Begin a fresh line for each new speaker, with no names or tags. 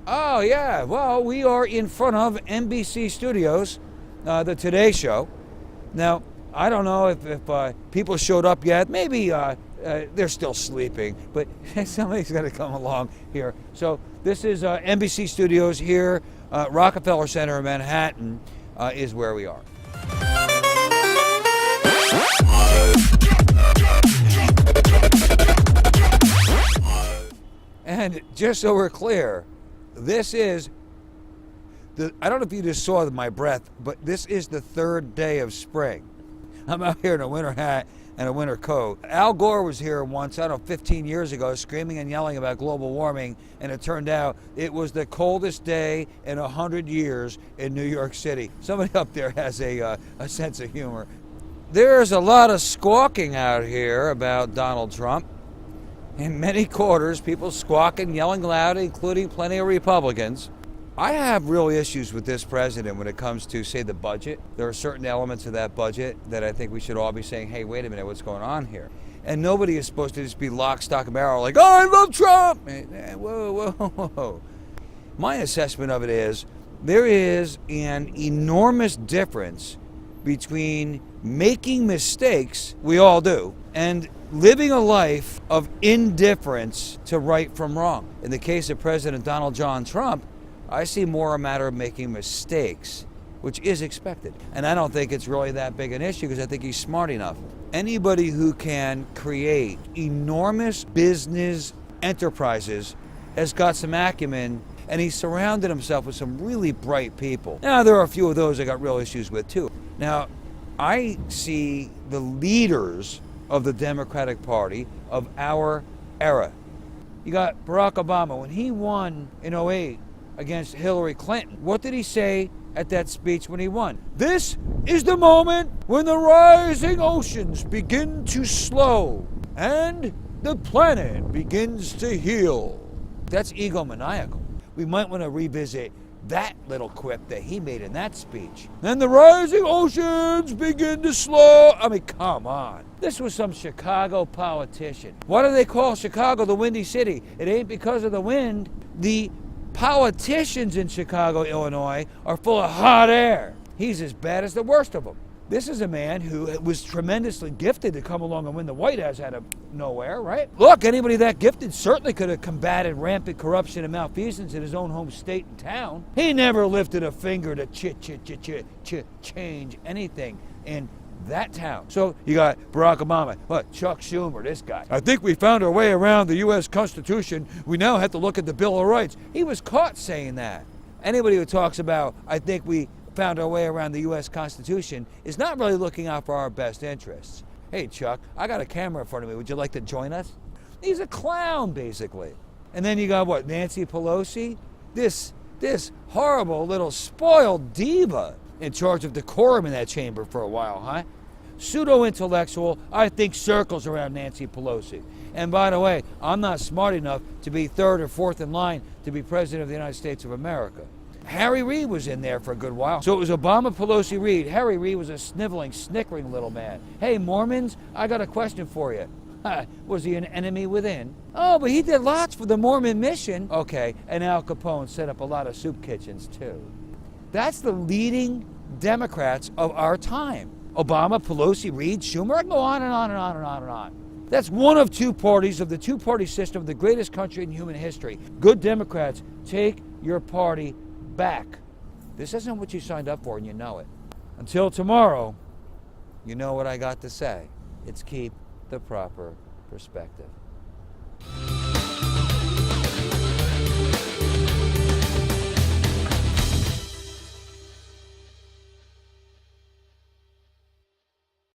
Oh, yeah. Well, we are in front of NBC Studios, the Today Show. Now, I don't know if people showed up yet. Maybe they're still sleeping, but somebody's got to come along here. So this is NBC Studios here. Rockefeller Center in Manhattan is where we are. And just so we're clear, this is I don't know if you just saw my breath, but this is the third day of spring. I'm out here in a winter hat and a winter coat. Al Gore was here once, I don't know, 15 years ago, screaming and yelling about global warming, and it turned out it was the coldest day in 100 years in New York City. Somebody up there has a sense of humor. There's a lot of squawking out here about Donald Trump. In many quarters, people squawking, yelling loud, including plenty of Republicans. I have real issues with this president when it comes to, say, the budget. There are certain elements of that budget that I think we should all be saying, hey, wait a minute, what's going on here? And nobody is supposed to just be lock, stock, and barrel like, oh, I love Trump! Whoa, whoa, whoa. My assessment of it is there is an enormous difference between making mistakes, we all do, and living a life of indifference to right from wrong. In the case of President Donald John Trump, I see more a matter of making mistakes, which is expected. And I don't think it's really that big an issue because I think he's smart enough. Anybody who can create enormous business enterprises has got some acumen, and he's surrounded himself with some really bright people. Now, there are a few of those I got real issues with too. Now, I see the leaders of the Democratic Party of our era. You got Barack Obama. When he won in 2008 against Hillary Clinton, what did he say at that speech when he won? This is the moment when the rising oceans begin to slow and the planet begins to heal. That's egomaniacal. We might want to revisit that little quip that he made in that speech. Then the rising oceans begin to slow. I mean, come on. This was some Chicago politician. Why do they call Chicago the Windy City? It ain't because of the wind. The politicians in Chicago, Illinois, are full of hot air. He's as bad as the worst of them. This is a man who was tremendously gifted to come along and win the White House out of nowhere, right? Look, anybody that gifted certainly could have combated rampant corruption and malfeasance in his own home state and town. He never lifted a finger to change anything in that town. So you got Barack Obama, Chuck Schumer, this guy. I think we found our way around the U.S. Constitution. We now have to look at the Bill of Rights. He was caught saying that. Anybody who talks about, I think we found our way around the U.S. Constitution is not really looking out for our best interests. Hey, Chuck, I got a camera in front of me. Would you like to join us? He's a clown, basically. And then you got what, Nancy Pelosi? This horrible little spoiled diva in charge of decorum in that chamber for a while, huh? Pseudo-intellectual, I think, circles around Nancy Pelosi. And by the way, I'm not smart enough to be third or fourth in line to be president of the United States of America. Harry Reid was in there for a good while. So it was Obama, Pelosi, Reid. Harry Reid was a sniveling, snickering little man. Hey, Mormons, I got a question for you. Was he an enemy within? Oh, but he did lots for the Mormon mission. Okay, and Al Capone set up a lot of soup kitchens, too. That's the leading Democrats of our time. Obama, Pelosi, Reid, Schumer, I can go on and on and on and on and on. That's one of two parties of the two-party system of the greatest country in human history. Good Democrats, take your party back. This isn't what you signed up for, and you know it. Until tomorrow, you know what I got to say. It's keep the proper perspective.